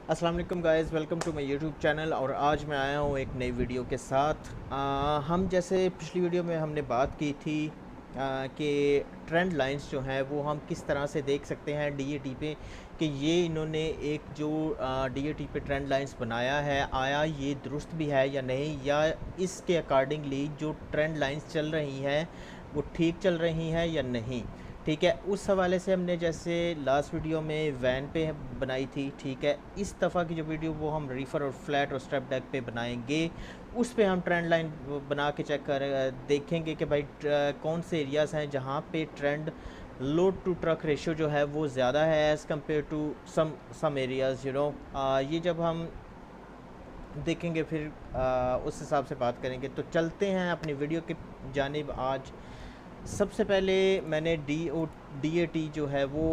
अस्सलाम वालेकुम guys, welcome to my YouTube channel. और आज मैं आया हूँ एक नई वीडियो के साथ। हम जैसे पिछली वीडियो में हमने बात की थी कि ट्रेंड लाइंस जो हैं वो हम किस तरह से देख सकते हैं डीएटी पे, कि ये इन्होंने एक जो डीएटी पे ट्रेंड लाइंस बनाया है, आया ये दुरुस्त भी है या नहीं, या इसके अकॉर्डिंगली जो ट्रेंड लाइंस चल रही हैं वो ठीक चल रही हैं या नहीं। ठीक है, उस हवाले से हमने जैसे लास्ट वीडियो में वैन पे बनाई थी। ठीक है, इस दफ़ा की जो वीडियो वो हम रीफ़र और फ्लैट और स्टेप डेक पे बनाएंगे। उस पे हम ट्रेंड लाइन बना के चेक कर देखेंगे कि भाई कौन से एरियाज़ हैं जहाँ पे trend load to truck ratio जो है वो ज़्यादा है as compare to some areas ये जब हम देखेंगे फिर उस हिसाब से बात करेंगे। तो चलते हैं अपनी वीडियो की जानिब। आज सबसे पहले मैंने डी ए टी जो है वो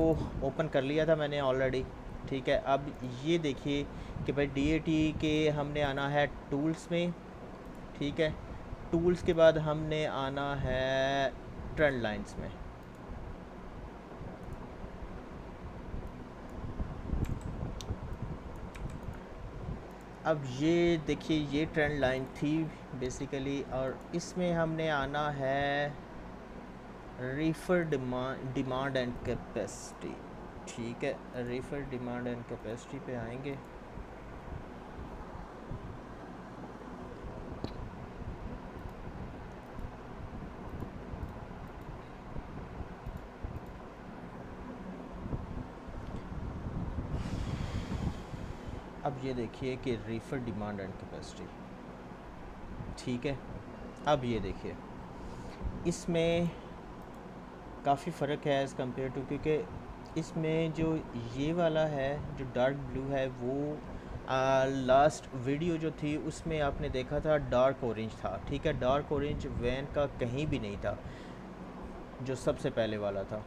ओपन कर लिया था मैंने ऑलरेडी। ठीक है, अब ये देखिए कि भाई डी ए टी के हमने आना है टूल्स में। ठीक है, टूल्स के बाद हमने आना है ट्रेंड लाइंस में। अब ये देखिए, ये ट्रेंड लाइन थी बेसिकली, और इसमें हमने आना है रीफर डिमांड एंड कैपेसिटी। ठीक है, रीफर डिमांड एंड कैपेसिटी पे आएंगे। अब ये देखिए कि रीफर डिमांड एंड कैपेसिटी। ठीक है, अब ये देखिए इसमें काफ़ी फ़र्क है एज़ कम्पेयर टू, क्योंकि इसमें जो ये वाला है जो डार्क ब्लू है वो लास्ट वीडियो जो थी उसमें आपने देखा था डार्क ऑरेंज था। ठीक है, डार्क ऑरेंज वैन का कहीं भी नहीं था, जो सबसे पहले वाला था।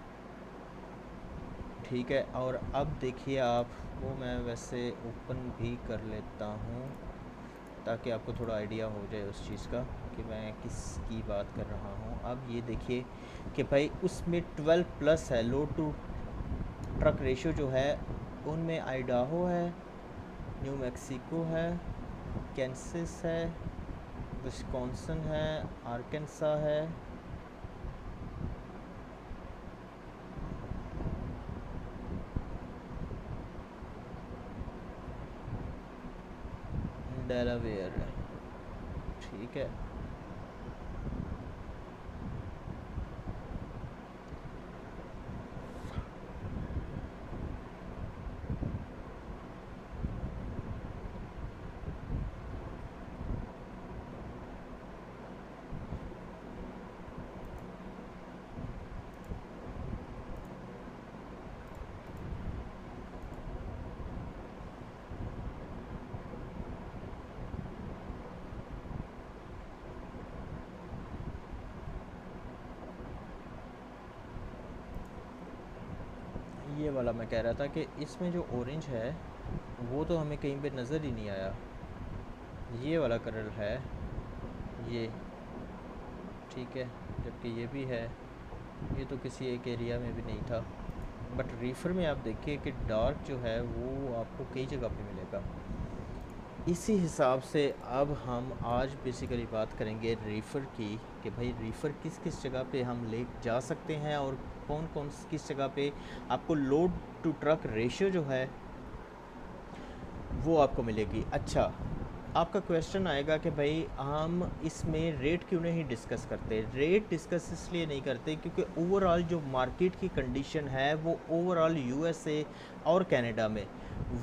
ठीक है, और अब देखिए आप, वो मैं वैसे ओपन भी कर लेता हूँ ताकि आपको थोड़ा आइडिया हो जाए उस चीज़ का कि मैं किस की बात कर रहा हूँ। अब ये देखिए कि भाई उसमें 12 प्लस है लोड टू ट्रक रेशियो जो है, उनमें आइडाहो है, न्यू मैक्सिको है, कैंसस है, विस्कॉन्सन है, आर्कनसा है, डेलावेयर है। ठीक है, ये वाला मैं कह रहा था कि इसमें जो ऑरेंज है वो तो हमें कहीं पे नज़र ही नहीं आया। ये वाला कलर है ये। ठीक है, जबकि ये भी है, ये तो किसी एक एरिया में भी नहीं था। बट रीफ़र में आप देखिए कि डार्क जो है वो आपको कई जगह पे मिलेगा। इसी हिसाब से अब हम आज बेसिकली बात करेंगे रीफ़र की, कि भाई रीफ़र किस किस जगह पे हम ले जा सकते हैं और कौन कौन किस जगह पे आपको लोड टू ट्रक रेशियो जो है वो आपको मिलेगी। अच्छा, आपका क्वेश्चन आएगा कि भाई हम इसमें रेट क्यों नहीं डिस्कस करते। रेट डिस्कस इसलिए नहीं करते क्योंकि ओवरऑल जो मार्केट की कंडीशन है वो ओवरऑल यूएसए और कनाडा में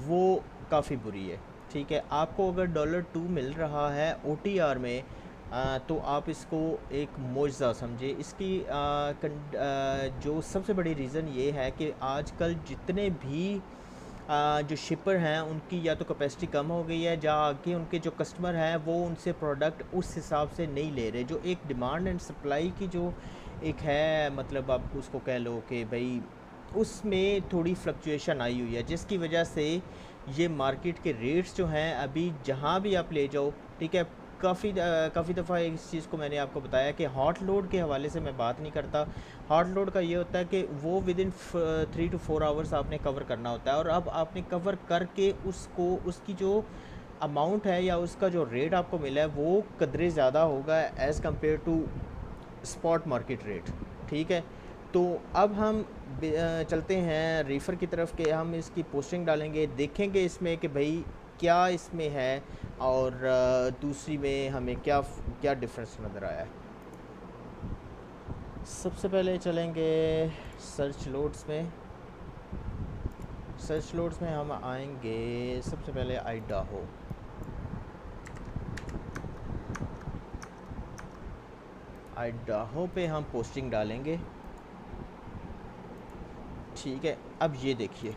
वो काफ़ी बुरी है। ठीक है, आपको अगर $2 मिल रहा है ओटीआर में, तो आप इसको एक मुआवजा समझे। इसकी जो सबसे बड़ी रीज़न ये है कि आजकल जितने भी जो शिपर हैं उनकी या तो कैपेसिटी कम हो गई है, या आगे उनके जो कस्टमर हैं वो उनसे प्रोडक्ट उस हिसाब से नहीं ले रहे। जो एक डिमांड एंड सप्लाई की जो एक है, मतलब आप उसको कह लो कि भाई उसमें थोड़ी फ्लक्चुएशन आई हुई है, जिसकी वजह से ये मार्केट के रेट्स जो हैं अभी जहाँ भी आप ले जाओ, ठीक है, काफ़ी दफ़ा इस चीज़ को मैंने आपको बताया कि हॉट लोड के हवाले से मैं बात नहीं करता। हॉट लोड का ये होता है कि वो विद इन 3 टू 4 आवर्स आपने कवर करना होता है, और अब आपने कवर करके उसको उसकी जो अमाउंट है या उसका जो रेट आपको मिला है वो कदरे ज़्यादा होगा as compare to spot market rate. ठीक है, तो अब हम चलते हैं रीफ़र की तरफ के हम इसकी पोस्टिंग डालेंगे, देखेंगे इसमें कि भाई क्या इसमें है, और दूसरी में हमें क्या क्या डिफरेंस नज़र आया है। सबसे पहले चलेंगे सर्च लोड्स में। सर्च लोड्स में हम आएंगे सबसे पहले आइडाहो। आइडाहो पे हम पोस्टिंग डालेंगे। ठीक है, अब ये देखिए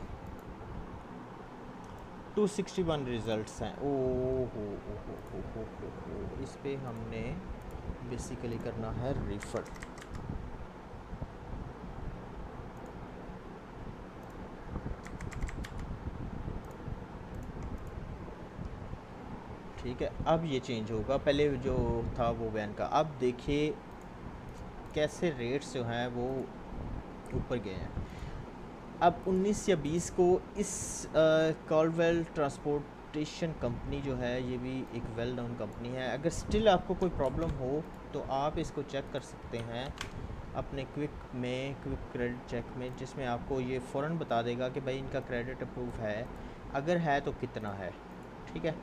261 रिज़ल्ट्स हैं। ओ हो, इस पे हमने बेसिकली करना है रिफ़र। ठीक है, अब ये चेंज होगा, पहले जो था वो वैन का। अब देखिए कैसे रेट्स जो हैं वो ऊपर गए हैं। अब 19 या 20 को इस कॉलवेल ट्रांसपोर्टेशन कंपनी जो है, ये भी एक वेल नोन कंपनी है। अगर स्टिल आपको कोई प्रॉब्लम हो तो आप इसको चेक कर सकते हैं अपने क्विक क्रेडिट चेक में, जिसमें आपको ये फ़ौरन बता देगा कि भाई इनका क्रेडिट अप्रूव है, अगर है तो कितना है। ठीक है,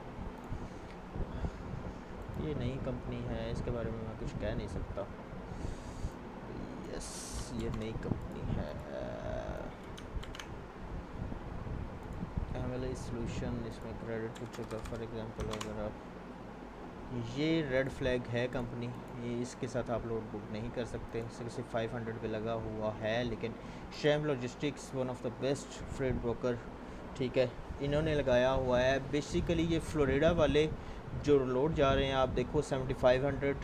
ये नई कंपनी है, इसके बारे में मैं कुछ कह नहीं सकता। यस, ये नई कंपनी है। एमएलए सॉल्यूशन, इसमें क्रेडिट चेक फॉर एग्जांपल, अगर आप ये रेड फ्लैग है कंपनी, ये इसके साथ आप लोड बुक नहीं कर सकते। सिर्फ 500 पे लगा हुआ है, लेकिन sham logistics one of the best freight broker, ठीक है, इन्होंने लगाया हुआ है। बेसिकली ये फ्लोरिडा वाले जो लोड जा रहे हैं, आप देखो 7500,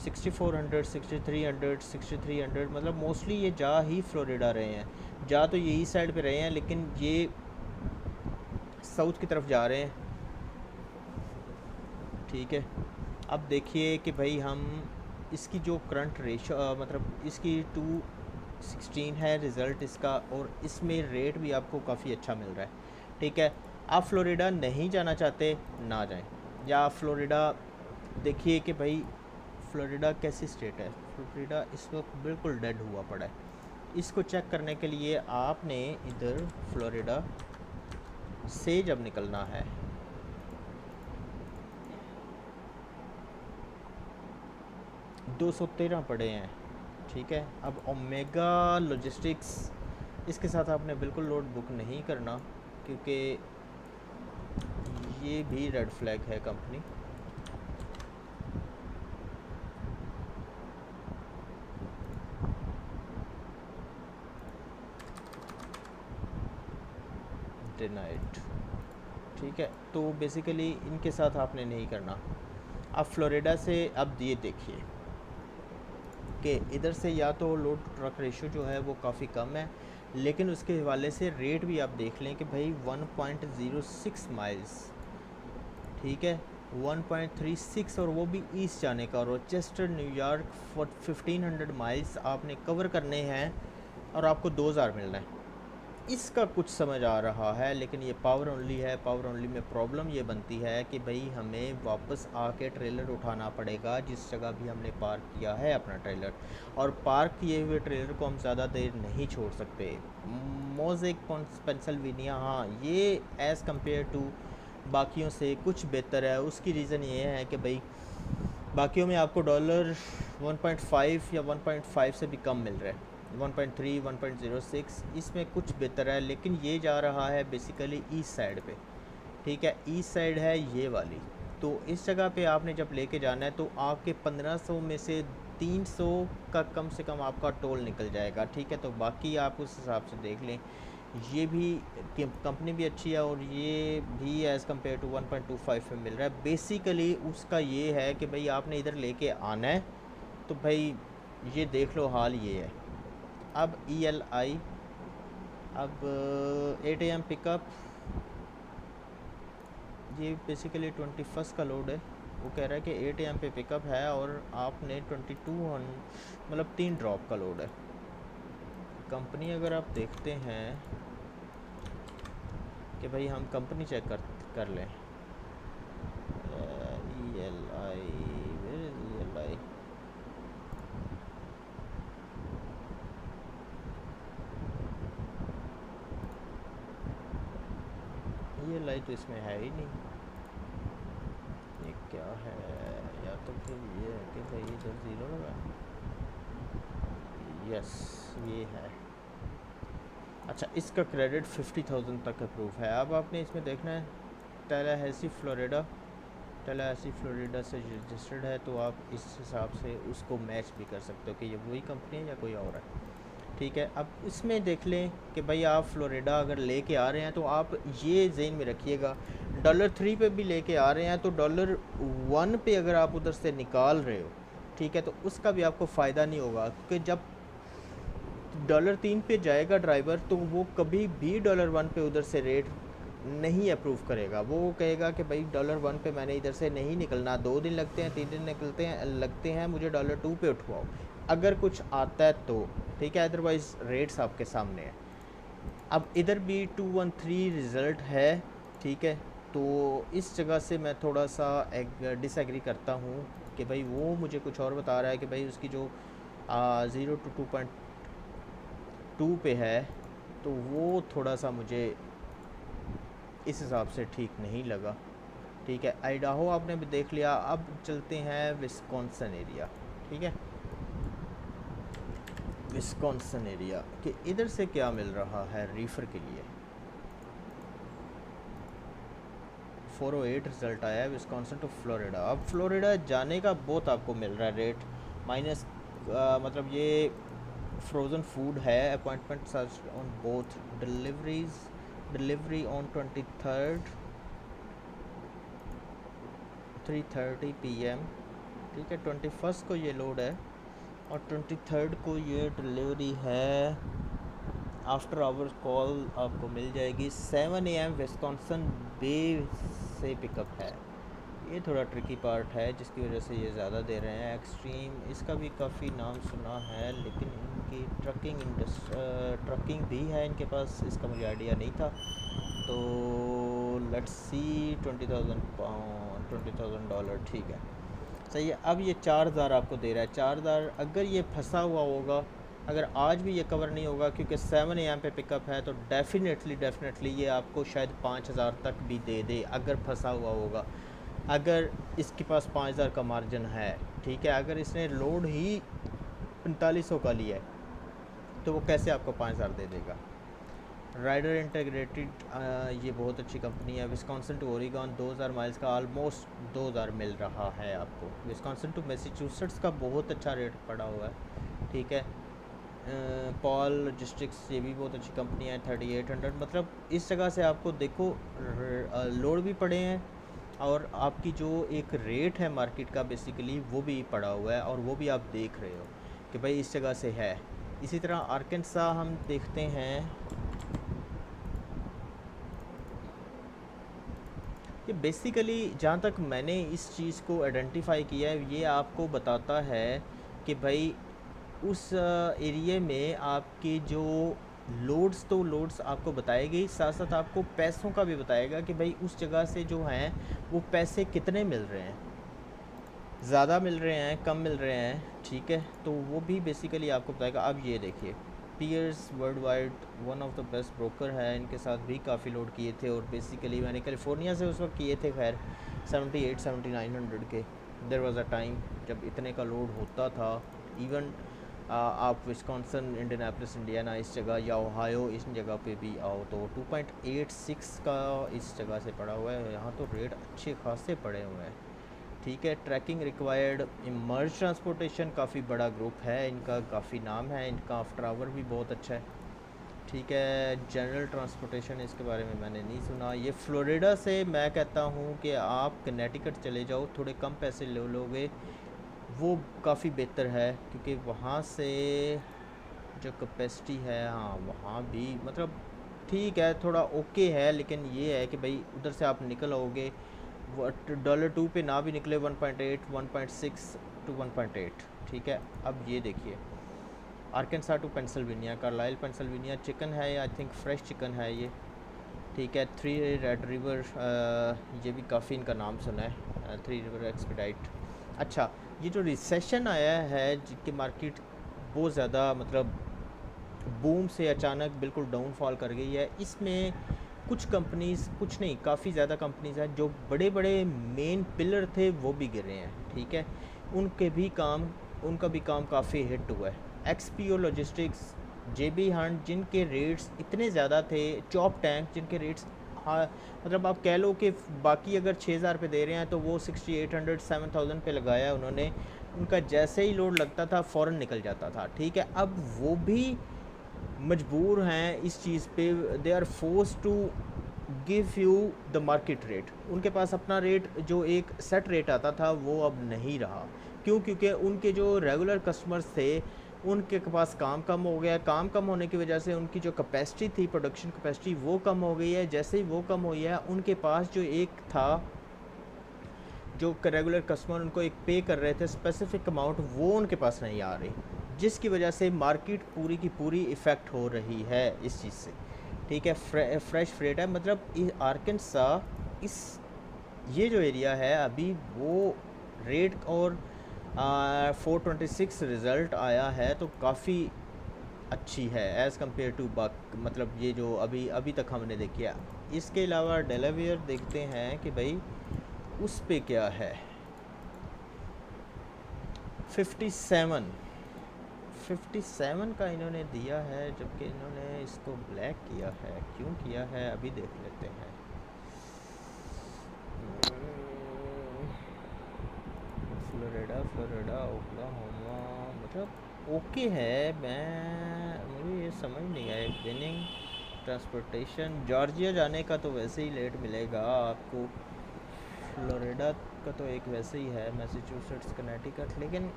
6400, 6300, 6300, मतलब मोस्टली ये जा ही फ्लोरिडा रहे हैं। जा तो ये ईस्ट साइड पे रहे हैं, लेकिन ये साउथ की तरफ जा रहे हैं। ठीक है, अब देखिए कि भाई हम इसकी जो करंट रेशो मतलब इसकी 216 है रिज़ल्ट इसका, और इसमें रेट भी आपको काफ़ी अच्छा मिल रहा है। ठीक है, आप फ्लोरिडा नहीं जाना चाहते ना जाएं, या फ्लोरिडा देखिए कि भाई फ्लोरिडा कैसी स्टेट है। फ्लोरिडा इस वक्त बिल्कुल डेड हुआ पड़ा है। इसको चेक करने के लिए आपने इधर फ्लोरिडा से जब निकलना है, 213 पड़े हैं। ठीक है, अब ओमेगा लॉजिस्टिक्स, इसके साथ आपने बिल्कुल लोड बुक नहीं करना, क्योंकि ये भी रेड फ्लैग है कंपनी। डिनाइड। ठीक है, तो बेसिकली इनके साथ आपने नहीं करना। अब फ्लोरिडा से अब ये देखिए कि इधर से या तो लोड ट्रक रेशियो जो है वो काफ़ी कम है, लेकिन उसके हवाले से रेट भी आप देख लें कि भाई 1.06 माइल्स, ठीक है, 1.36, और वो भी ईस्ट जाने का। रोचेस्टर न्यूयॉर्क 1500 माइल्स आपने कवर करने हैं, और आपको 2000 मिलना है। इसका कुछ समझ आ रहा है, लेकिन ये पावर ओनली है। पावर ओनली में प्रॉब्लम ये बनती है कि भाई हमें वापस आके ट्रेलर उठाना पड़ेगा जिस जगह भी हमने पार्क किया है अपना ट्रेलर, और पार्क किए हुए ट्रेलर को हम ज़्यादा देर नहीं छोड़ सकते। मोज़ेक पेंसिल्वेनिया, हाँ, ये एज़ कम्पेयर टू बाकियों से कुछ बेहतर है। उसकी रीज़न ये है कि भाई बाकियों में आपको डॉलर 1.5 या 1.5 से भी कम मिल रहा है, 1.3, 1.06, इसमें कुछ बेहतर है। लेकिन ये जा रहा है बेसिकली ईस्ट साइड पे। ठीक है, ईस्ट साइड है ये वाली। तो इस जगह पे आपने जब लेके जाना है तो आपके 1500 में से 300 का कम से कम आपका टोल निकल जाएगा। ठीक है, तो बाकी आप उस हिसाब से देख लें। ये भी कंपनी भी अच्छी है, और ये भी एज़ कम्पेयर टू 1.25 में मिल रहा है। बेसिकली उसका ये है कि भाई आपने इधर लेके आना है, तो भाई ये देख लो, हाल ये है। अब ELI, अब 8 AM पिकअप, ये बेसिकली 21 का लोड है, वो कह रहा है कि 8 AM पे पिकअप है और आपने 22 मतलब 3 ड्रॉप का लोड है। कंपनी अगर आप देखते हैं कि भाई हम कंपनी चेक कर लें, ELI, where is ELI? ELI तो इसमें है ही नहीं। ये क्या है, या तो फिर ये है कि भाई इधर ज़ीरो लगा। यस, ये है। अच्छा, इसका क्रेडिट 50,000 तक अप्रूव है। अब आपने इसमें देखना है टैलाहैसी फ्लोरिडा से रजिस्टर्ड है, तो आप इस हिसाब से उसको मैच भी कर सकते हो कि ये वही कंपनी है या कोई और है। ठीक है, अब इसमें देख लें कि भाई आप फ्लोरिडा अगर लेके आ रहे हैं तो आप ये ज़हन में रखिएगा, $3 पे भी लेके आ रहे हैं तो $1 पे अगर आप उधर से निकाल रहे हो, ठीक है, तो उसका भी आपको फ़ायदा नहीं होगा, क्योंकि जब $3 पे जाएगा ड्राइवर तो वो कभी भी $1 पे उधर से रेट नहीं अप्रूव करेगा। वो कहेगा कि भाई $1 पे मैंने इधर से नहीं निकलना, 2 दिन लगते हैं, 3 दिन लगते हैं, मुझे $2 पे उठवाओ, अगर कुछ आता है तो ठीक है, अदरवाइज़ रेट्स आपके सामने हैं। अब इधर भी 213 रिज़ल्ट है, ठीक है, तो इस जगह से मैं थोड़ा सा डिसएग्री करता हूँ कि भाई वो मुझे कुछ और बता रहा है कि भाई उसकी जो 0 to 2.2 पे है, तो वो थोड़ा सा मुझे इस हिसाब से ठीक नहीं लगा। ठीक है, आइडाहो आपने भी देख लिया। अब चलते हैं विस्कॉन्सन एरिया। ठीक है, विस्कॉन्सन एरिया कि इधर से क्या मिल रहा है रीफ़र के लिए। 408 रिज़ल्ट आया है विस्कॉन्सन टू फ्लोरिडा। अब फ्लोरिडा जाने का बहुत आपको मिल रहा है रेट माइनस, मतलब ये फ्रोज़न फूड है। Appointment search on both delivery on 23rd 3:30 PM। ठीक है, 21st को ये लोड है और 23rd को ये डिलीवरी है। आफ्टर आवर्स कॉल आपको मिल जाएगी। 7 AM विस्कॉन्सन बे से पिकअप है। ये थोड़ा ट्रिकी पार्ट है जिसकी वजह से ये ज़्यादा दे रहे हैं। एक्सट्रीम, इसका भी काफ़ी नाम सुना है, लेकिन इनकी ट्रकिंग भी है इनके पास, इसका मुझे आइडिया नहीं था। तो लेट्स सी, $20,000, ठीक है, सही है। अब ये 4,000 आपको दे रहा है। 4,000 अगर ये फंसा हुआ होगा, अगर आज भी ये कवर नहीं होगा क्योंकि 7 AM पे पिकअप है, तो डेफिनेटली ये आपको शायद 5,000 तक भी दे दे अगर फंसा हुआ होगा, अगर इसके पास 5,000 का मार्जिन है। ठीक है, अगर इसने लोड ही 4500 का लिया है तो वो कैसे आपको 5,000 दे देगा। राइडर इंटीग्रेटेड, ये बहुत अच्छी कंपनी है। विस्कॉन्सन टू ओरेगन 2,000 माइल्स का ऑलमोस्ट 2,000 मिल रहा है आपको। विस्कॉन्सन टू मैसाचुसेट्स का बहुत अच्छा रेट पड़ा हुआ है। ठीक है, पॉल लॉजिस्टिक्स, ये भी बहुत अच्छी कंपनी है, 3,800। मतलब इस जगह से आपको देखो लोड भी पड़े हैं और आपकी जो एक रेट है मार्केट का बेसिकली वो भी पड़ा हुआ है, और वो भी आप देख रहे हो कि भाई इस जगह से है। इसी तरह आर्कनसा हम देखते हैं, ये बेसिकली जहाँ तक मैंने इस चीज़ को आइडेंटिफाई किया है, ये आपको बताता है कि भाई उस एरिया में आपके जो लोड्स आपको बताएगी, साथ साथ आपको पैसों का भी बताएगा कि भाई उस जगह से जो हैं वो पैसे कितने मिल रहे हैं, ज़्यादा मिल रहे हैं, कम मिल रहे हैं। ठीक है, तो वो भी बेसिकली आपको बताएगा। अब ये देखिए, Pierce world wide one of the best broker है, इनके साथ भी काफ़ी लोड किए थे, और बेसिकली मैंने कैलिफोर्निया से उस वक्त किए थे, खैर 78-7900 के। देयर वाज अ टाइम जब इतने का लोड होता था। इवन आप विस्कॉन्सन, इंडियानापोलिस, इंडियाना इस जगह, या ओहायो इस जगह पे भी आओ तो 2.86 का इस जगह से पड़ा हुआ है। यहाँ तो रेट अच्छे खासे पड़े हुए हैं। ठीक है, ट्रैकिंग रिक्वायर्ड, इमर्ज ट्रांसपोर्टेशन काफ़ी बड़ा ग्रुप है इनका, काफ़ी नाम है इनका, आफ्टर आवर भी बहुत अच्छा है। ठीक है, जनरल ट्रांसपोर्टेशन, इसके बारे में मैंने नहीं सुना। ये फ्लोरिडा से मैं कहता हूँ कि आप कनेटिकट चले जाओ, थोड़े कम पैसे ले लोगे, वो काफ़ी बेहतर है, क्योंकि वहाँ से जो कैपेसिटी है, हाँ वहाँ भी मतलब ठीक है, थोड़ा ओके है, लेकिन ये है कि भाई उधर से आप निकल आओगे $2 पे ना भी निकले 1.8 1.6 टू 1.8। ठीक है, अब ये देखिए Arkansas to Pennsylvania, Carlisle Pennsylvania, chicken है आई थिंक फ्रेश चिकन है ये। ठीक है, थ्री रेड रिवर, ये भी काफ़ी इनका नाम सुना है, थ्री रिवर एक्सपेडाइट। अच्छा, ये जो रिसेशन आया है जिनकी मार्केट बहुत ज़्यादा मतलब बूम से अचानक बिल्कुल डाउनफॉल कर गई है, इसमें कुछ कंपनीज़, कुछ नहीं काफ़ी ज़्यादा कंपनीज़ हैं जो बड़े बड़े मेन पिलर थे वो भी गिरे हैं। ठीक है, उनका भी काम काफ़ी हिट हुआ है। एक्सपीओ लॉजिस्टिक्स, जेबी हंट जिनके रेट्स इतने ज़्यादा थे, चॉप टैंक जिनके रेट्स, हाँ मतलब आप कह लो कि बाकी अगर 6,000 पे दे रहे हैं तो वो 6,800 7,000 पे लगाया उन्होंने। उनका जैसे ही लोड लगता था फ़ौरन निकल जाता था। ठीक है, अब वो भी मजबूर हैं इस चीज़ पे, they are force to give you the market rate. उनके पास अपना रेट जो एक सेट रेट आता था वो अब नहीं रहा। क्यों? क्योंकि उनके जो रेगुलर कस्टमर्स थे उनके पास काम कम हो गया। काम कम होने की वजह से उनकी जो कैपेसिटी थी, प्रोडक्शन कैपेसिटी, वो कम हो गई है। जैसे ही वो कम हुई है, उनके पास जो एक था, जो रेगुलर कस्टमर उनको एक पे कर रहे थे स्पेसिफिक अमाउंट, वो उनके पास नहीं आ रही, जिसकी वजह से मार्केट पूरी की पूरी इफ़ेक्ट हो रही है इस चीज़ से। ठीक है, फ्रेश फ्रेट है मतलब आर्कनसा, इस ये जो एरिया है अभी वो रेट और 426 रिज़ल्ट आया है तो काफ़ी अच्छी है एज़ कम्पेयर टू मतलब ये जो अभी अभी तक हमने देखी है। इसके अलावा डेलावेयर देखते हैं कि भाई उस पे क्या है। 57 57 का इन्होंने दिया है, जबकि इन्होंने इसको ब्लैक किया है। क्यों किया है अभी देख लेते हैं। फ्लोरिडा ओक्लाहोमा, मतलब ओके है। मुझे ये समझ नहीं आया। विनिंग ट्रांसपोर्टेशन, जॉर्जिया जाने का तो वैसे ही लेट मिलेगा आपको। फ्लोरिडा का तो एक वैसे ही है, मैसाचुसेट्स, कनेटिकट, लेकिन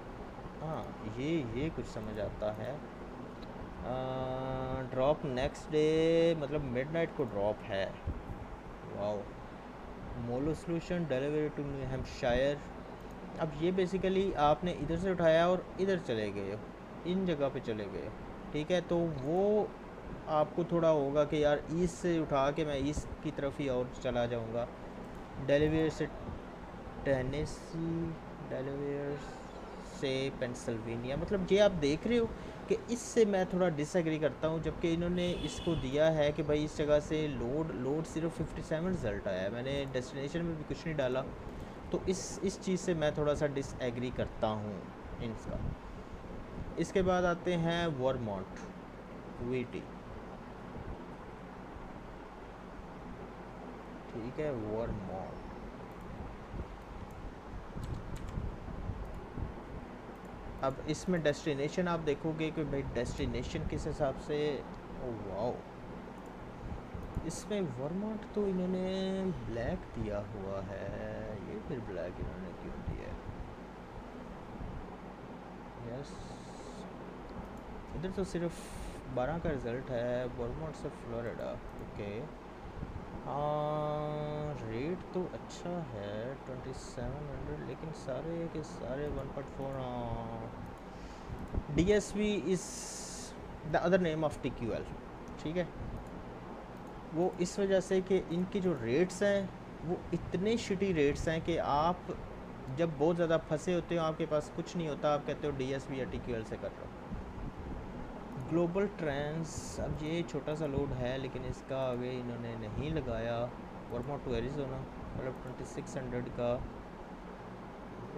हाँ ये कुछ समझ आता है। ड्रॉप नेक्स्ट डे, मतलब मिडनाइट को ड्रॉप है। वाओ। मोलो solution delivery to New Hampshire. अब ये बेसिकली आपने इधर से उठाया और इधर चले गए हो, इन जगह पे चले गए हो। ठीक है, तो वो आपको थोड़ा होगा कि यार ईस्ट से उठा के मैं ईस्ट की तरफ ही और चला जाऊंगा। डेलीवेयर से टेनेसी, डेलीवेयर से पेंसिल्वेनिया, मतलब ये आप देख रहे हो कि इससे मैं थोड़ा डिसएग्री करता हूँ। जबकि इन्होंने इसको दिया है कि भाई इस जगह से लोड सिर्फ 57 रिज़ल्ट आया है, मैंने डेस्टिनेशन में भी कुछ नहीं डाला। तो इस चीज़ से मैं थोड़ा सा डिसएग्री करता हूँ इनका। इसके बाद आते हैं वर्मोंट वीटी। ठीक है, वर्मोंट, अब इसमें डेस्टिनेशन आप देखोगे कि भाई डेस्टिनेशन किस हिसाब से। ओ वाओ, इसमें वर्मोंट तो इन्होंने ब्लैक दिया हुआ है। ये फिर ब्लैक इन्होंने क्यों दिया है? यस, इधर तो सिर्फ 12 का रिज़ल्ट है, वर्मोंट से फ्लोरिडा। ओके, हाँ रेट तो अच्छा है 2700, लेकिन सारे के सारे 1.4। DSV is the other name of TQL। ठीक है, वो इस वजह से कि इनके जो रेट्स हैं वो इतने शिटी रेट्स हैं कि आप जब बहुत ज़्यादा फंसे होते हो, आपके पास कुछ नहीं होता, आप कहते हो DSV या TQL से कर रहा हूँ। ग्लोबल ट्रेंड्स, अब ये छोटा सा लोड है लेकिन इसका आगे इन्होंने नहीं लगाया। वर्मोंट टू एरिज़ोना, मतलब 2600 का,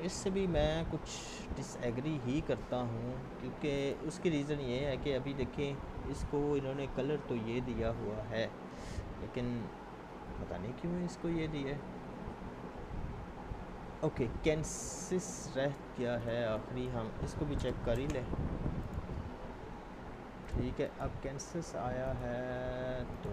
इससे भी मैं कुछ डिसएग्री ही करता हूँ। क्योंकि उसकी रीज़न ये है कि अभी देखें इसको इन्होंने कलर तो ये दिया हुआ है, लेकिन पता नहीं क्यों इसको ये दिया है। ओके, कैंसिस रह गया है आखिरी, हम इसको भी चेक कर ही लें। ठीक है, अब कैंसिस आया है तो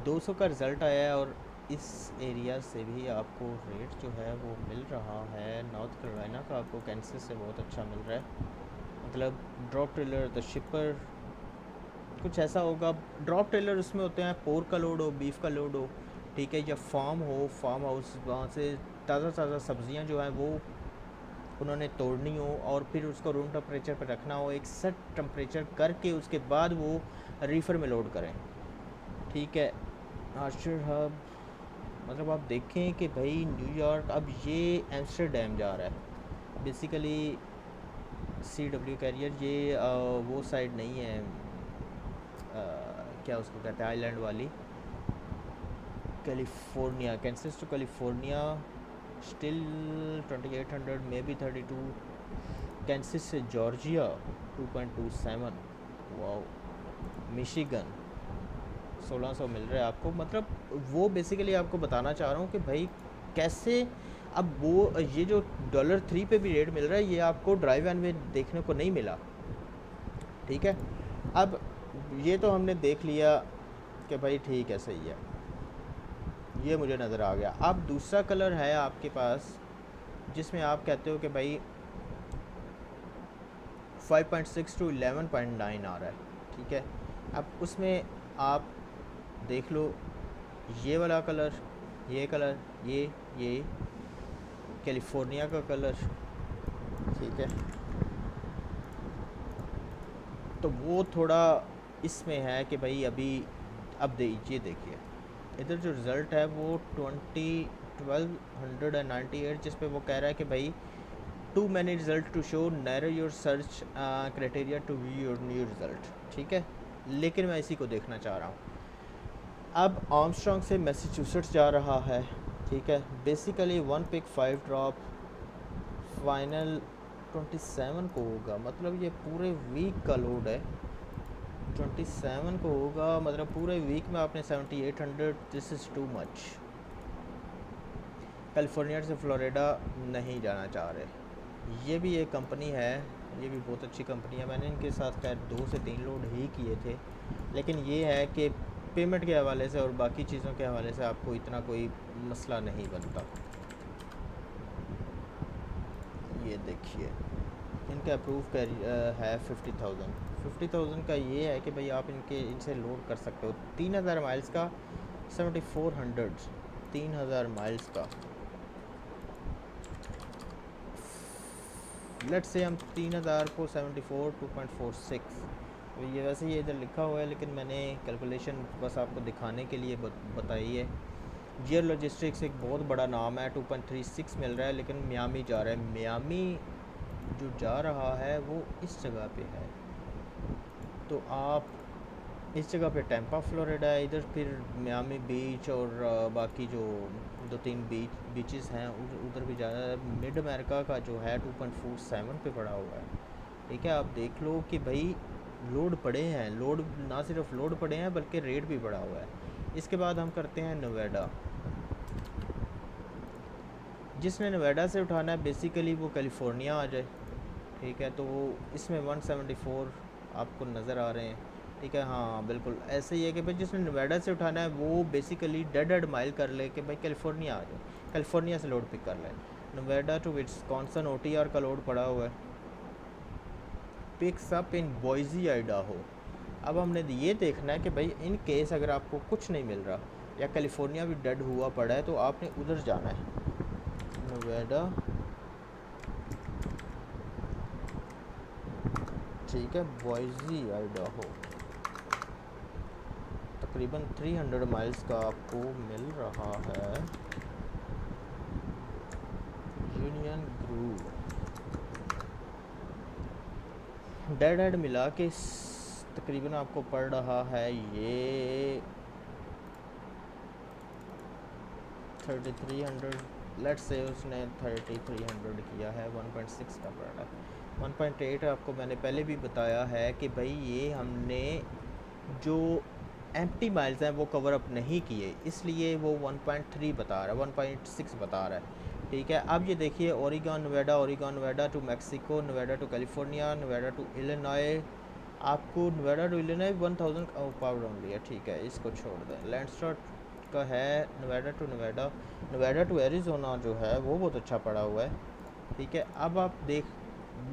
200 का रिज़ल्ट आया है, और इस एरिया से भी आपको रेट जो है वो मिल रहा है। नॉर्थ कैरोलिना का आपको कैंसिस से बहुत अच्छा मिल रहा है। मतलब ड्रॉप ट्रेलर, द शिपर, कुछ ऐसा होगा। ड्रॉप ट्रेलर उसमें होते हैं पोर्क का लोड हो, बीफ का लोड हो। ठीक है, या फार्म हाउस, वहाँ से ताज़ा ताज़ा सब्ज़ियाँ जो हैं वो उन्होंने तोड़नी हो और फिर उसको रूम टेम्परेचर पर रखना हो, एक सेट टेम्परेचर करके उसके बाद वो रीफ़र में लोड करें। ठीक है, आर्चर हब, मतलब आप देखें कि भाई न्यूयॉर्क, अब ये एम्स्टर्डम जा रहा है बेसिकली। CW कैरियर ये वो साइड नहीं है, क्या उसको कहते हैं, आइलैंड वाली, California, Kansas to California still 2800 may be 32, Kansas से जॉर्जिया 2.27, वाओ, मिशिगन 1600 मिल रहा है आपको। मतलब वो बेसिकली आपको बताना चाह रहा हूँ कि भाई कैसे, अब वो ये जो $3 पे भी रेट मिल रहा है, ये आपको ड्राइव एंड में देखने को नहीं मिला। ठीक है, अब ये तो हमने देख लिया कि भाई ठीक है, सही है, ये मुझे नज़र आ गया। अब दूसरा कलर है आपके पास जिसमें आप कहते हो कि भाई 5.6 टू 11.9 आ रहा है। ठीक है, अब उसमें आप देख लो, ये वाला कलर, ये कलर, ये कैलिफोर्निया का कलर। ठीक है, तो वो थोड़ा इसमें है कि भाई अभी, अब ये देखिए इधर जो रिज़ल्ट है वो 1298, जिस पे वो कह रहा है कि भाई too many result to show narrow your search criteria to view your new result. ठीक है, लेकिन मैं इसी को देखना चाह रहा हूँ। अब आर्मस्ट्रॉन्ग से मैसेच्यूसेट्स जा रहा है। ठीक है, बेसिकली 1 पिक 5 ड्रॉप, फाइनल 27 को होगा, मतलब ये पूरे वीक का लोड है। 27 को होगा, मतलब पूरे वीक में आपने 7800, this is too much. California से फ्लोरिडा नहीं जाना चाह रहे। ये भी एक कंपनी है, ये भी बहुत अच्छी कंपनी है, मैंने इनके साथ खैर 2 से 3 लोड ही किए थे, लेकिन ये है कि पेमेंट के हवाले से और बाकी चीज़ों के हवाले से आपको इतना कोई मसला नहीं बनता। ये देखिए इनका अप्रूव कर है 50,000 का। ये है कि भाई आप इनसे लोड कर सकते हो 3000 माइल्स का, 7400, 3000 माइल्स का। लेट्स से हम 3000 को 74 2.46, ये वैसे ये इधर लिखा हुआ है, लेकिन मैंने कैलकुलेशन बस आपको दिखाने के लिए बताई है। जियर लॉजिस्टिक्स एक बहुत बड़ा नाम है, 2.36 मिल रहा है, लेकिन मियामी जा रहा है। मियामी जो जा रहा है वो इस जगह पे है, तो आप इस जगह पे टैंपा फ्लोरिडा है, इधर फिर मियामी बीच और बाकी जो 2-3 बीचेस हैं उधर भी जा रहा है। मिड अमेरिका का जो है 2.47 पे पड़ा हुआ है। ठीक है, आप देख लो कि भाई लोड पड़े हैं, लोड ना सिर्फ लोड पड़े हैं बल्कि रेट भी पड़ा हुआ है। इसके बाद हम करते हैं नोएडा। जिसने नोएडा से उठाना है बेसिकली वो कैलिफोर्निया आ जाए। ठीक है, तो वो इसमें 174 आपको नज़र आ रहे हैं। ठीक है, हाँ बिल्कुल ऐसे ही है कि भाई जिसने नोएडा से उठाना है वो बेसिकली डेड माइल कर ले कि भाई कैलिफोर्निया आ जाए, कैलिफोर्निया से लोड पिक कर ले। नोएडा टू विस्कॉन्सन OTR का लोड पड़ा हुआ है, पिक्स अप इन बॉइजी आइडाहो। अब हमने ये देखना है कि भाई इन केस अगर आपको कुछ नहीं मिल रहा या कैलिफोर्निया भी डेड हुआ पड़ा है तो आपने उधर जाना है। नोएडा, ठीक है, बॉइजी आइडाहो, तकरीबन 300 माइल्स का आपको मिल रहा है। यूनियन ग्रूव डेड मिला के तकरीबन आपको पड़ रहा है ये 3300, लेट्स से उसने 3300 किया है, 1.6 का पड़ रहा है। 1.8 आपको मैंने पहले भी बताया है कि भाई ये हमने जो एम्प्टी माइल्स हैं वो कवर अप नहीं किए, इसलिए वो 1.3 बता रहा है, 1.6 बता रहा है। ठीक है, अब ये देखिए Oregon Noida to Mexico, Noida to California, Noida to Illinois. आपको Noida to Illinois 1000 pound only है। ठीक है, इसको छोड़ दें। लैंडस्टार्ट का है नोएडा टू एरिज़ोना जो है वो बहुत अच्छा पड़ा हुआ है। ठीक है, अब आप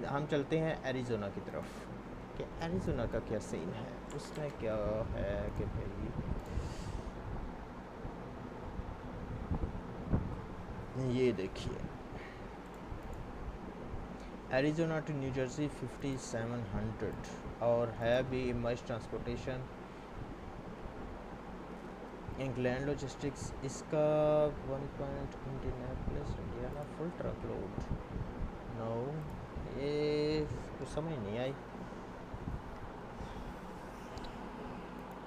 हम चलते हैं एरिज़ोना की तरफ कि एरिज़ोना का क्या सीन है। उसमें क्या है कि भाई ये देखिए, एरिज़ोना टू न्यू जर्सी 5700 और है भी इमर्ज ट्रांसपोर्टेशन। इंग्लैंड लॉजिस्टिक्स इसका 1 point Indianapolis Indiana full truck load. No, ये कुछ समझ नहीं आई।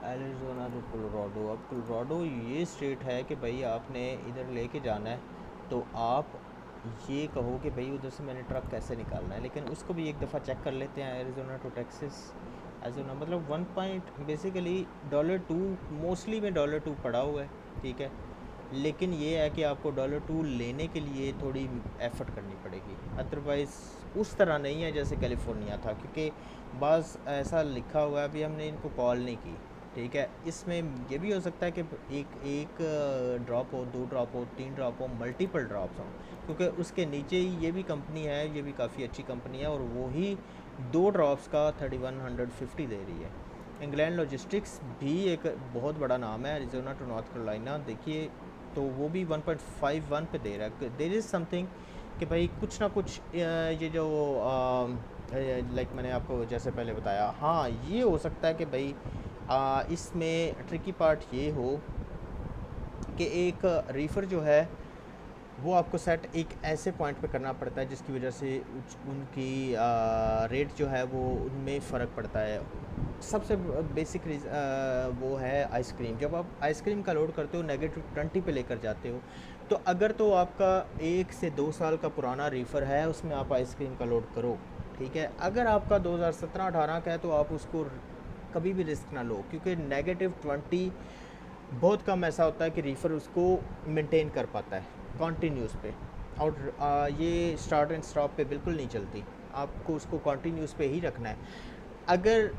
एरिज़ोना टू कोलोराडो, अब कोलोराडो ये स्टेट है कि भाई आपने इधर लेके जाना है, तो आप ये कहो कि भाई उधर से मैंने ट्रक कैसे निकालना है, लेकिन उसको भी एक दफ़ा चेक कर लेते हैं। एरिज़ोना टू टेक्सास, एरिज़ोना मतलब 1 पॉइंट बेसिकली $2 मोस्टली में $2 पड़ा हुआ है, ठीक है। लेकिन ये है कि आपको $2 लेने के लिए थोड़ी एफ़र्ट करनी पड़ेगी, अदरवाइज़ उस तरह नहीं है जैसे कैलिफोर्निया था, क्योंकि बाज़ ऐसा लिखा हुआ है, अभी हमने इनको कॉल नहीं की, ठीक है। इसमें ये भी हो सकता है कि एक ड्रॉप हो, 2 ड्रॉप हो, 3 ड्रॉप हो, मल्टीपल ड्रॉप्स हों, क्योंकि उसके नीचे ही ये भी कंपनी है, ये भी काफ़ी अच्छी कंपनी है, और वो ही 2 ड्रॉप्स का 3150 दे रही है। इंग्लैंड लॉजिस्टिक्स भी एक बहुत बड़ा नाम है, एरिज़ोना टू नॉर्थ कैरोलिना देखिए, तो वो भी 1.51 पे दे रहा है। देयर इज़ समथिंग कि भाई कुछ ना कुछ ये जो लाइक मैंने आपको जैसे पहले बताया, हाँ ये हो सकता है कि भाई इसमें ट्रिकी पार्ट ये हो कि एक रीफ़र जो है वो आपको सेट एक ऐसे पॉइंट पे करना पड़ता है जिसकी वजह से उनकी रेट जो है वो उनमें फ़र्क पड़ता है। सबसे बेसिक वो है आइसक्रीम। जब आप आइसक्रीम का लोड करते हो -20 पे लेकर जाते हो, तो अगर तो आपका 1 से 2 साल का पुराना रीफ़र है उसमें आप आइसक्रीम का लोड करो, ठीक है। अगर आपका 2017-18 का है तो आप उसको कभी भी रिस्क ना लो, क्योंकि -20 बहुत कम ऐसा होता है कि रीफ़र उसको मेंटेन कर पाता है कॉन्टीन्यूस पे, और ये स्टार्ट एंड स्टॉप पे बिल्कुल नहीं चलती, आपको उसको कॉन्टीन्यूस पे ही रखना है। अगर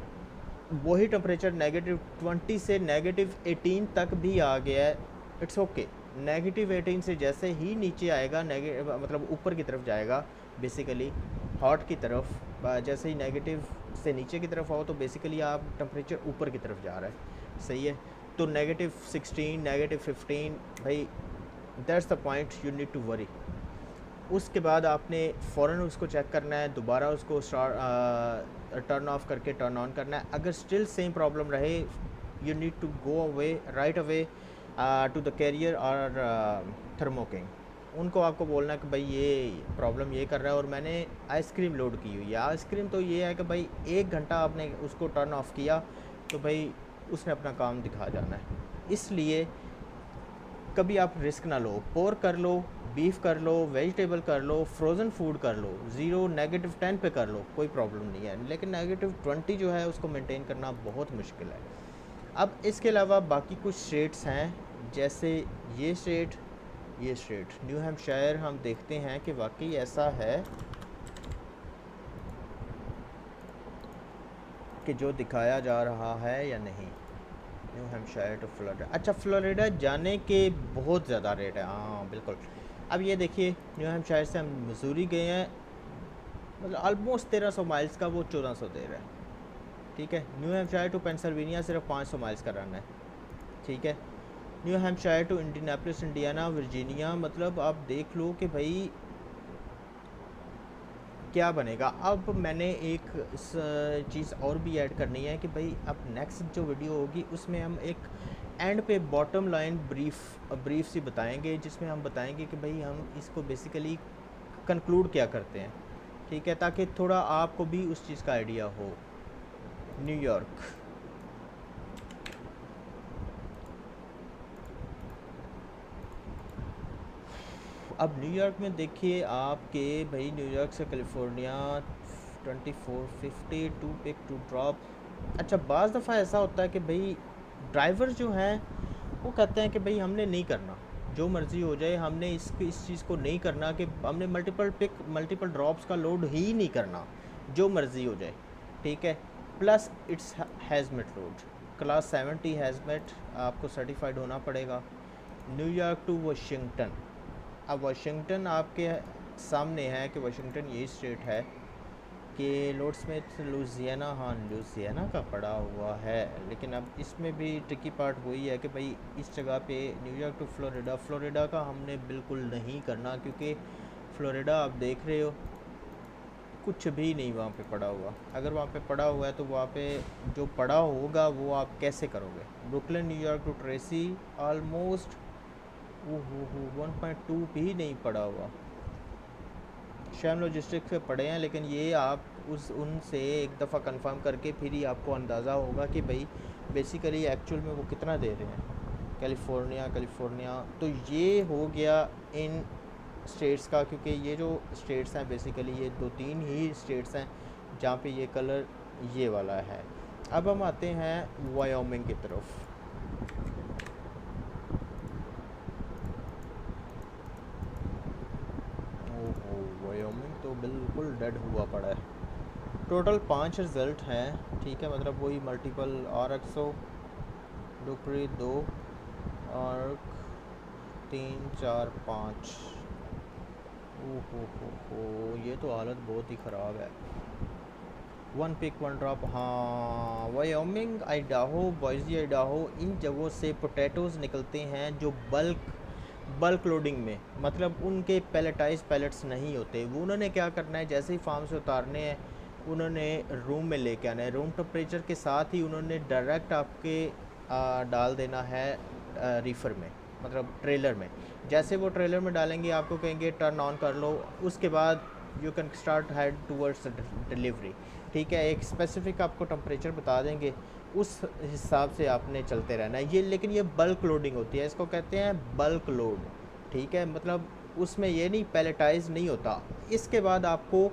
वही टेम्परेचर -20 से -18 तक भी आ गया है, इट्स ओके। -18 से जैसे ही नीचे आएगा, मतलब ऊपर की तरफ जाएगा, बेसिकली हॉट की तरफ, जैसे ही नेगेटिव से नीचे की तरफ आओ तो बेसिकली आप टेम्परेचर ऊपर की तरफ जा रहा है, सही है। तो -16, -15, भाई that's the point you need to worry. उसके बाद आपने फ़ौरन उसको चेक करना है, दोबारा उसको टर्न ऑफ करके टर्न ऑन करना है। अगर स्टिल सेम प्रॉब्लम रहे, you need to go away right away to the carrier और थर्मोकिंग। उनको आपको बोलना है कि भाई ये प्रॉब्लम ये कर रहा है और मैंने आइसक्रीम लोड की हुई है। आइसक्रीम तो ये है कि भाई 1 घंटा आपने उसको टर्न ऑफ किया तो भाई उसने अपना काम दिखा जाना है। इसलिए कभी आप रिस्क ना लो, पोर्क कर लो, बीफ कर लो, वेजिटेबल कर लो, फ्रोज़न फूड कर लो, ज़ीरो -10 पे कर लो, कोई प्रॉब्लम नहीं है। लेकिन -20 जो है उसको मेंटेन करना बहुत मुश्किल है। अब इसके अलावा बाकी कुछ स्टेट्स हैं, जैसे ये स्टेट न्यू हैम्पशायर, हम देखते हैं कि वाकई ऐसा है कि जो दिखाया जा रहा है या नहीं। न्यू हैम्पशायर टू फ्लोरिडा, अच्छा फ्लोरिडा जाने के बहुत ज़्यादा रेट है, हाँ बिल्कुल। अब ये देखिए, न्यू हैम्पशायर से हम मिसूरी गए हैं, मतलब ऑलमोस्ट 1300 माइल्स का वो 1400 दे रहा है, ठीक है। न्यू हैम्पशायर टू पेंसिल्वेनिया सिर्फ 500 माइल्स का रन है, ठीक है। New Hampshire to Indianapolis Indiana Virginia, मतलब आप देख लो कि भाई क्या बनेगा। अब मैंने एक चीज़ और भी ऐड करनी है कि भाई अब नेक्स्ट जो वीडियो होगी उसमें हम एक एंड पे बॉटम लाइन ब्रीफ सी बताएंगे, जिसमें हम बताएंगे कि भाई हम इसको बेसिकली कंक्लूड क्या करते हैं, ठीक है, ताकि थोड़ा आपको भी उस चीज़ का आइडिया हो। न्यूयॉर्क, अब न्यूयॉर्क में देखिए आपके भाई, न्यूयॉर्क से California 2450 to pick to drop. अच्छा, बाज़ दफ़ा ऐसा होता है कि भाई ड्राइवर जो हैं वो कहते हैं कि भाई हमने नहीं करना, जो मर्ज़ी हो जाए, हमने इस चीज़ को नहीं करना कि हमने मल्टीपल ड्रॉप्स का लोड ही नहीं करना, जो मर्ज़ी हो जाए, ठीक है। प्लस इट्स हैज़मेट रोड, क्लास 70 हैज़मेट, आपको सर्टिफाइड होना पड़ेगा। न्यूयॉर्क टू वाशिंगटन, अब वाशिंगटन आपके सामने है कि वाशिंगटन ये स्टेट है कि लोडस्मिथ लुजियाना, हाँ लुजियाना का पड़ा हुआ है, लेकिन अब इसमें भी ट्रिकी पार्ट वही है कि भाई इस जगह पे न्यूयॉर्क टू फ्लोरिडा, फ्लोरिडा का हमने बिल्कुल नहीं करना, क्योंकि फ्लोरिडा आप देख रहे हो कुछ भी नहीं वहाँ पे पड़ा हुआ। अगर वहाँ पे पड़ा हुआ है तो वहाँ पे जो पड़ा होगा वो आप कैसे करोगे। Brooklyn New York to Tracy almost वो 1.2 भी नहीं पड़ा हुआ। शैम लॉजिस्टिक्स पे पड़े हैं, लेकिन ये आप उनसे एक दफ़ा कंफर्म करके फिर ही आपको अंदाज़ा होगा कि भाई बेसिकली एक्चुअल में वो कितना दे रहे हैं। कैलिफोर्निया तो ये हो गया इन स्टेट्स का, क्योंकि ये जो स्टेट्स हैं बेसिकली ये 2-3 ही स्टेट्स हैं जहाँ पे ये कलर ये वाला है। अब हम आते हैं वायोमिंग की तरफ। ओहो, वायोमिंग तो बिल्कुल डेड हुआ पड़ा है। टोटल 5 रिज़ल्ट हैं, ठीक है, मतलब वही मल्टीपल RXO, डुपरी 2 और 3 4 5। ओहो, ये तो हालत बहुत ही ख़राब है। 1 पिक 1 ड्रॉप, हाँ वायोमिंग, आइडाहो, बॉइज़ी आइडाहो, इन जगहों से पोटैटोज़ निकलते हैं जो बल्क लोडिंग में, मतलब उनके पैलेटाइज पैलेट्स नहीं होते। वो उन्होंने क्या करना है, जैसे ही फार्म से उतारने हैं उन्होंने रूम में लेके आना है, रूम टेम्परेचर के साथ ही उन्होंने डायरेक्ट आपके डाल देना है रीफ़र में, मतलब ट्रेलर में। जैसे वो ट्रेलर में डालेंगे आपको कहेंगे टर्न ऑन कर लो, उसके बाद you can start head towards delivery, ठीक है। एक स्पेसिफिक आपको टेम्परेचर बता देंगे, उस हिसाब से आपने चलते रहना है। ये लेकिन ये बल्क लोडिंग होती है, इसको कहते हैं बल्क लोड, ठीक है, मतलब उसमें ये नहीं पैलेटाइज नहीं होता। इसके बाद आपको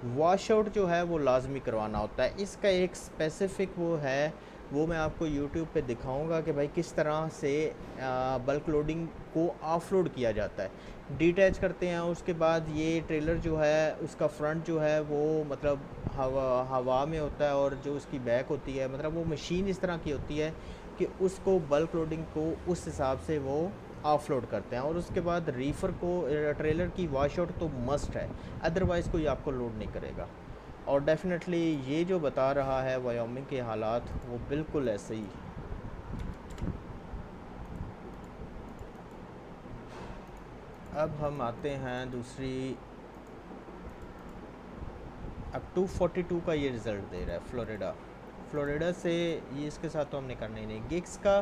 वॉश आउट जो है वो लाजमी करवाना होता है। इसका एक स्पेसिफ़िक वो है, वो मैं आपको यूट्यूब पे दिखाऊंगा कि भाई किस तरह से बल्क लोडिंग को ऑफ-लोड किया जाता है। डिटैच करते हैं, उसके बाद ये ट्रेलर जो है उसका फ्रंट जो है वो मतलब हवा में होता है, और जो उसकी बैक होती है मतलब वो मशीन इस तरह की होती है कि उसको बल्क लोडिंग को उस हिसाब से वो ऑफलोड करते हैं। और उसके बाद रीफ़र को ट्रेलर की वॉश आउट तो मस्ट है, अदरवाइज़ कोई आपको लोड नहीं करेगा। और डेफिनेटली ये जो बता रहा है वायोमिंग के हालात वो बिल्कुल ऐसे ही। अब हम आते हैं दूसरी, अब 242 का ये रिज़ल्ट दे रहा है फ्लोरिडा से, ये इसके साथ तो हमने करना ही नहीं। गिग्स का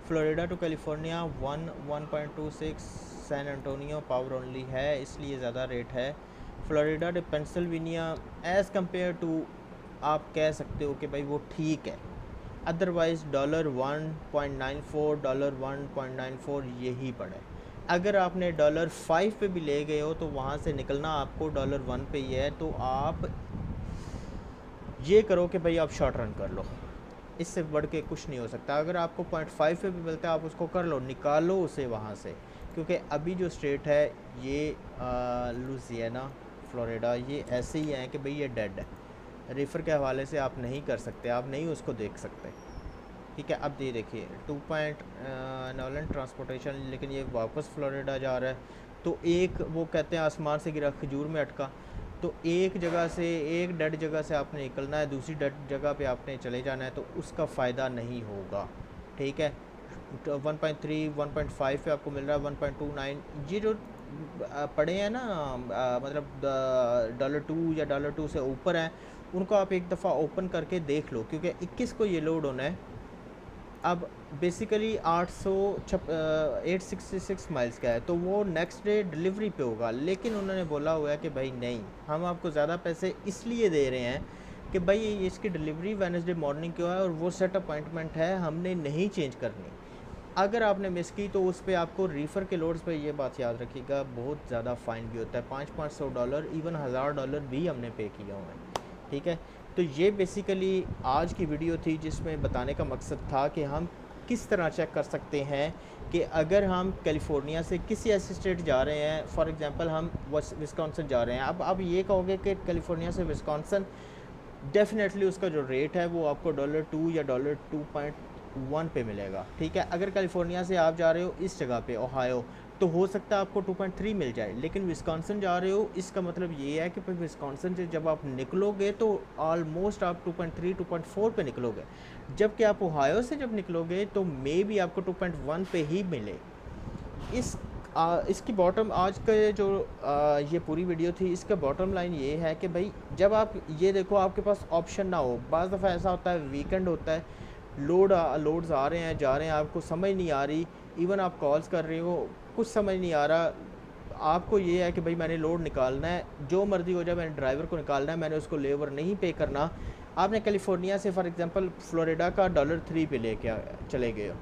Florida to California 1.26, San Antonio power only है इसलिए ज़्यादा रेट है। Florida to Pennsylvania as compare to आप कह सकते हो कि भाई वो ठीक है, अदरवाइज़ $1.94, $1.94 यही पड़े। अगर आपने $5 पे भी ले गए हो तो वहाँ से निकलना आपको $1 पे ही है, तो आप ये करो कि भाई आप शॉर्ट रन कर लो, इससे बढ़ के कुछ नहीं हो सकता। अगर आपको 0.5 पे भी मिलता है आप उसको कर लो, निकालो उसे वहाँ से, क्योंकि अभी जो स्टेट है ये लुजियाना फ्लोरिडा ये ऐसे ही हैं कि भाई ये डेड है, रीफ़र के हवाले से आप नहीं कर सकते, आप नहीं उसको देख सकते, ठीक है। अब ये देखिए 2 नॉलन ट्रांसपोर्टेशन, लेकिन ये वापस फ्लोरिडा जा रहा है। तो एक वो कहते हैं आसमान से गिरा खजूर में अटका, तो एक जगह से, एक डेड जगह से आपने निकलना है, दूसरी डेड जगह पे आपने चले जाना है, तो उसका फ़ायदा नहीं होगा, ठीक है। 1.3 1.5 पे आपको मिल रहा है 1.29। ये जो पड़े हैं ना मतलब $2 या $2 से ऊपर हैं, उनको आप एक दफ़ा ओपन करके देख लो, क्योंकि 21 को ये लोड होना है। अब बेसिकली 866 माइल्स का है, तो वो नेक्स्ट डे डिलीवरी पे होगा। लेकिन उन्होंने बोला हुआ है कि भाई नहीं, हम आपको ज़्यादा पैसे इसलिए दे रहे हैं कि भाई इसकी डिलीवरी वेडनेसडे मॉर्निंग क्यों है, और वो सेट अपॉइंटमेंट है, हमने नहीं चेंज करनी। अगर आपने मिस की तो उस पर आपको रीफ़र के लोड्स पे ये बात याद रखिएगा बहुत ज़्यादा फ़ाइन भी होता है, $500 इवन $1000 भी हमने पे किया हुआ है, ठीक है। तो ये बेसिकली आज की वीडियो थी, जिसमें बताने का मकसद था कि हम किस तरह चेक कर सकते हैं कि अगर हम कैलिफोर्निया से किसी ऐसे स्टेट जा रहे हैं, फॉर एग्जांपल हम विस्कॉन्सिन जा रहे हैं। अब आप ये कहोगे कि कैलिफोर्निया से विस्कॉन्सिन डेफिनेटली उसका जो रेट है वो आपको $2 या $2 2.1 पे मिलेगा, ठीक है। अगर कैलिफोर्निया से आप जा रहे हो इस जगह पे ओहायो, तो हो सकता है आपको 2.3 मिल जाए, लेकिन विस्कॉन्सिन जा रहे हो इसका मतलब ये है कि फिर विस्कॉन्सिन से जब आप निकलोगे तो ऑलमोस्ट आप 2.3 2.4 पे निकलोगे, जबकि आप ओहायो से जब निकलोगे तो मे बी आपको 2.1 पे ही मिले। इस इसकी बॉटम आज का जो ये पूरी वीडियो थी, इसका बॉटम लाइन ये है कि भाई जब आप ये देखो आपके पास ऑप्शन ना हो, बाज़ दफ़ा ऐसा होता है वीकेंड होता है, लोड्स आ रहे हैं जा रहे हैं, आपको समझ नहीं आ रही, इवन आप कॉल्स कर रहे हो कुछ समझ नहीं आ रहा, आपको ये है कि भाई मैंने लोड निकालना है, जो मर्ज़ी हो जाए मैंने ड्राइवर को निकालना है, मैंने उसको लेबर नहीं पे करना। आपने कैलिफोर्निया से फॉर एग्ज़ाम्पल फ्लोरिडा का $3 पे लेके चले गए हो,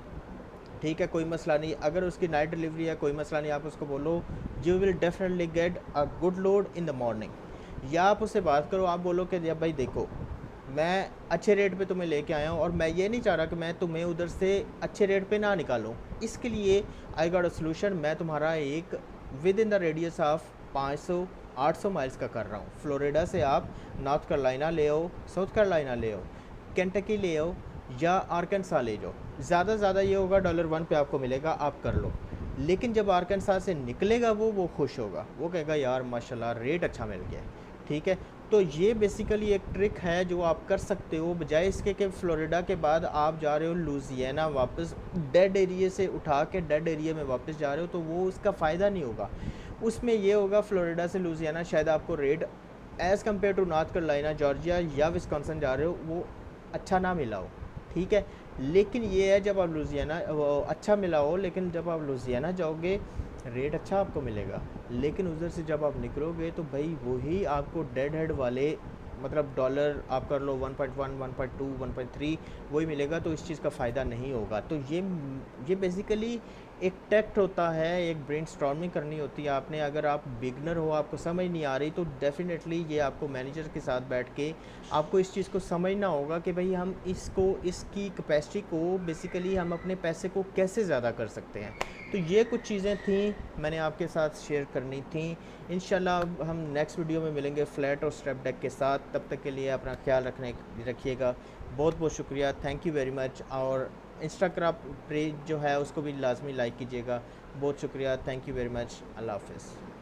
ठीक है, कोई मसला नहीं, अगर उसकी नाइट डिलीवरी है कोई मसला नहीं, आप उसको बोलो you will definitely get a good load in the morning. या आप उससे बात करो, आप बोलो कि जब भाई देखो मैं अच्छे रेट पे तुम्हें लेके आया हूँ और मैं ये नहीं चाह रहा कि मैं तुम्हें उधर से अच्छे रेट पे ना निकालूँ, इसके लिए आई गॉट अ सोल्यूशन, मैं तुम्हारा एक with in the radius of 500 800 miles का कर रहा हूँ। फ्लोरिडा से आप नॉर्थ कैरोलिना ले आओ, साउथ कैरोलिना ले आओ, केंटकी ले आओ या आर्कनसा ले जाओ, ज़्यादा से ज़्यादा ये होगा $1 पे आपको मिलेगा, आप कर लो। लेकिन जब आर्कनसा से निकलेगा वो खुश होगा, वो कहेगा यार माशाल्लाह रेट अच्छा मिल गया, ठीक है। तो ये बेसिकली एक ट्रिक है जो आप कर सकते हो, बजाय इसके कि फ्लोरिडा के बाद आप जा रहे हो लुजियाना, वापस डेड एरिया से उठा के डेड एरिया में वापस जा रहे हो, तो वो उसका फ़ायदा नहीं होगा। उसमें ये होगा फ्लोरिडा से लुजियाना शायद आपको rate as compare to North Carolina, Georgia या विस्कॉन्सिन जा रहे हो वो अच्छा ना मिला हो, ठीक है। लेकिन ये है जब आप लुजियाना अच्छा मिला हो, लेकिन जब आप लुजियाना जाओगे रेट अच्छा आपको मिलेगा, लेकिन उधर से जब आप निकलोगे तो भाई वही आपको डेड हेड वाले मतलब डॉलर आप कर लो 1.1 1.2 1.3 वही मिलेगा, तो इस चीज़ का फ़ायदा नहीं होगा। तो ये बेसिकली एक टैक्ट होता है, एक ब्रेनस्टॉर्मिंग करनी होती है आपने। अगर आप बिगनर हो, आपको समझ नहीं आ रही, तो डेफ़िनेटली ये आपको मैनेजर के साथ बैठ के आपको इस चीज़ को समझना होगा कि भाई हम इसकी कैपेसिटी को बेसिकली हम अपने पैसे को कैसे ज़्यादा कर सकते हैं। तो ये कुछ चीज़ें थी मैंने आपके साथ शेयर करनी थी। इंशाल्लाह हम नेक्स्ट वीडियो में मिलेंगे फ्लैट और स्टेप डेक के साथ। तब तक के लिए अपना ख्याल रखिएगा। बहुत बहुत शुक्रिया, थैंक यू वेरी मच। और इंस्टाग्राम पेज जो है उसको भी लाजमी लाइक कीजिएगा। बहुत शुक्रिया, थैंक यू वेरी मच, अल्लाह हाफ़िज़।